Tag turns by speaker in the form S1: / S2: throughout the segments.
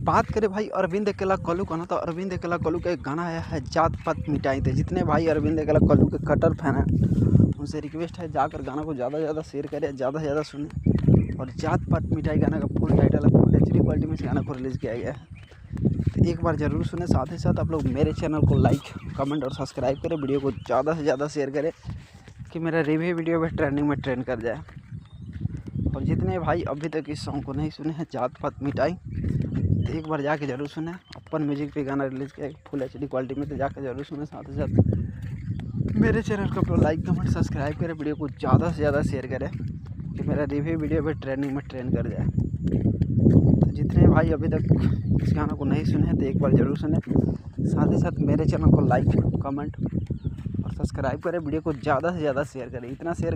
S1: बात करें भाई अरविंद अकेला कल्लू का ना, तो अरविंद अकेला कल्लू का एक गाना आया है जात पात मिटाई थे। जितने भाई अरविंद अकेला कल्लू के कट्टर फैन हैं उनसे रिक्वेस्ट है जाकर गाना को ज़्यादा से ज़्यादा शेयर करें, ज़्यादा से ज़्यादा सुने। और जात पात मिटाई गाना का फुल टाइटल है, फुल एचडी क्वालिटी में इस गाना को रिलीज़ किया गया है, तो एक बार ज़रूर सुने। साथ ही साथ आप लोग मेरे चैनल को लाइक कमेंट और सब्सक्राइब करें, वीडियो को ज़्यादा से ज़्यादा शेयर करें कि मेरा रिव्यू वीडियो भी ट्रेंडिंग में ट्रेंड कर जाए। और जितने भाई अभी तक इस सॉन्ग को नहीं सुने हैं जात पात मिटाई, तो एक बार जाके जरूर सुने। अपन म्यूजिक पे गाना रिलीज़ किया फुल एचडी क्वालिटी में, तो जाकर जरूर सुने। साथ ही साथ मेरे चैनल को लाइक कमेंट सब्सक्राइब करें, वीडियो को ज़्यादा से ज़्यादा शेयर करें कि मेरा रिव्यू वीडियो भी ट्रेंडिंग में ट्रेंड कर जाए। तो जितने भाई अभी तक इस गाना को नहीं सुने हैं तो एक बार ज़रूर सुने। साथ ही साथ मेरे चैनल को लाइक कमेंट और सब्सक्राइब करें, वीडियो को ज़्यादा से ज़्यादा शेयर करें, इतना शेयर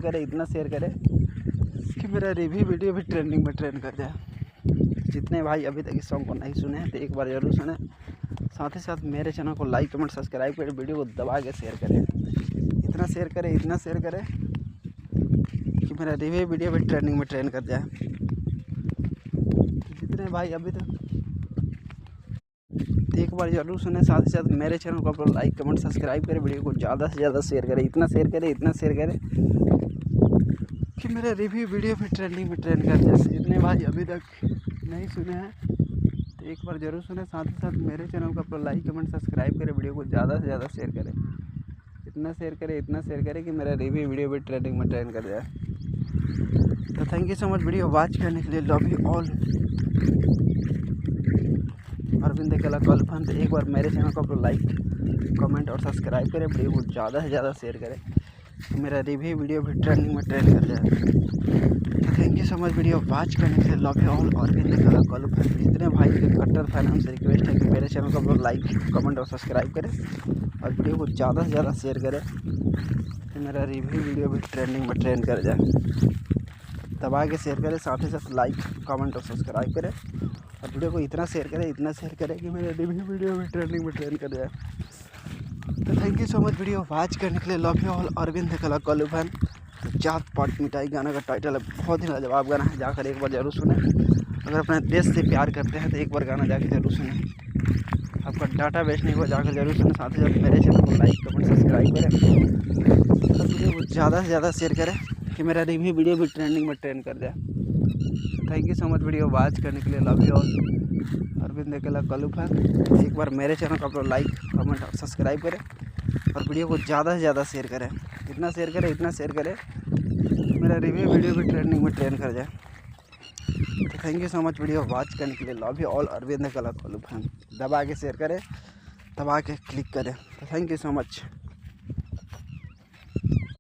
S1: करें कि मेरा रिव्यू वीडियो भी ट्रेंडिंग में ट्रेंड कर जाए। जितने भाई अभी तक इस सॉन्ग को नहीं सुने हैं तो एक बार ज़रूर सुने। साथ ही साथ मेरे चैनल को लाइक कमेंट सब्सक्राइब करें, वीडियो को दबा के शेयर करें, इतना शेयर करें कि मेरा रिव्यू वीडियो भी ट्रेंडिंग में ट्रेंड कर जाए। जितने भाई अभी तक तो एक बार ज़रूर सुने। साथ ही साथ मेरे चैनल को आप लाइक कमेंट सब्सक्राइब करें, वीडियो को ज़्यादा से ज़्यादा शेयर करें, इतना शेयर करें कि मेरा रिव्यू वीडियो भी ट्रेंडिंग में ट्रेंड कर जाए। जितने भाई अभी तक नहीं सुने हैं तो एक बार ज़रूर सुने। साथ ही साथ मेरे चैनल को आप लाइक कमेंट सब्सक्राइब करें, वीडियो को ज़्यादा से ज़्यादा शेयर करें, इतना शेयर करें कि मेरा रिव्यू वीडियो भी ट्रेंडिंग में ट्रेंड कर जाए। तो thank you so much video watch करने के लिए, लव यू ऑल। अरविंद अकेला कल्लू फैन, तो एक बार मेरे चैनल को आप लाइक कमेंट और सब्सक्राइब करें, वीडियो को ज़्यादा से ज़्यादा शेयर करें, मेरा रिव्यू वीडियो भी ट्रेंडिंग में ट्रेंड कर जाए। तो thank you so much video watch करने के लिए, लव यू ऑल। अरविंद अकेला कल्लू फैन, जितने भाई के कट्टर फैन हैं उनसे रिक्वेस्ट है कि मेरे चैनल को आप लाइक कमेंट और सब्सक्राइब करें और वीडियो को ज़्यादा से ज़्यादा शेयर करें कि मेरा रिव्यू वीडियो भी ट्रेंडिंग में ट्रेंड कर जाए। दबा के शेयर करें, साथ ही साथ लाइक कमेंट और सब्सक्राइब करें और वीडियो को इतना शेयर करें कि मेरा रिव्यू वीडियो भी ट्रेंडिंग में ट्रेंड कर जाए। तो thank you so much video watch करने के लिए, लव यू ऑल। अरविंद अकेला कल्लू फैन, तो जात पात मिटाई गाना का टाइटल है, बहुत ही लाजवाब गाना है, जाकर एक बार ज़रूर सुने। अगर अपने देश से प्यार करते हैं तो एक बार गाना जाकर जरूर सुने, आपका डाटा वेस्ट नहीं हुआ, जाकर जरूर सुने। साथ ही साथ मेरे चैनल को लाइक कमेंट सब्सक्राइब करें और वीडियो को ज़्यादा से ज़्यादा शेयर करें कि मेरा रिव्यू वीडियो भी ट्रेंडिंग में ट्रेंड कर जाए। Thank you so much video watch करने के लिए, लव यू ऑल। अरविंद अकेला कल्लू फैन, एक बार मेरे चैनल को आप लोग लाइक कमेंट और सब्सक्राइब करें और वीडियो को ज़्यादा से ज़्यादा शेयर करें, इतना शेयर करें मेरा रिव्यू वीडियो भी ट्रेंडिंग में ट्रेंड कर जाए। तो thank you so much video watch करने के लिए, लव यू ऑल। अरविंद अकेला कल्लू फैन, दबा के शेयर करें, दबा के क्लिक करें। तो थैंक यू सो मच।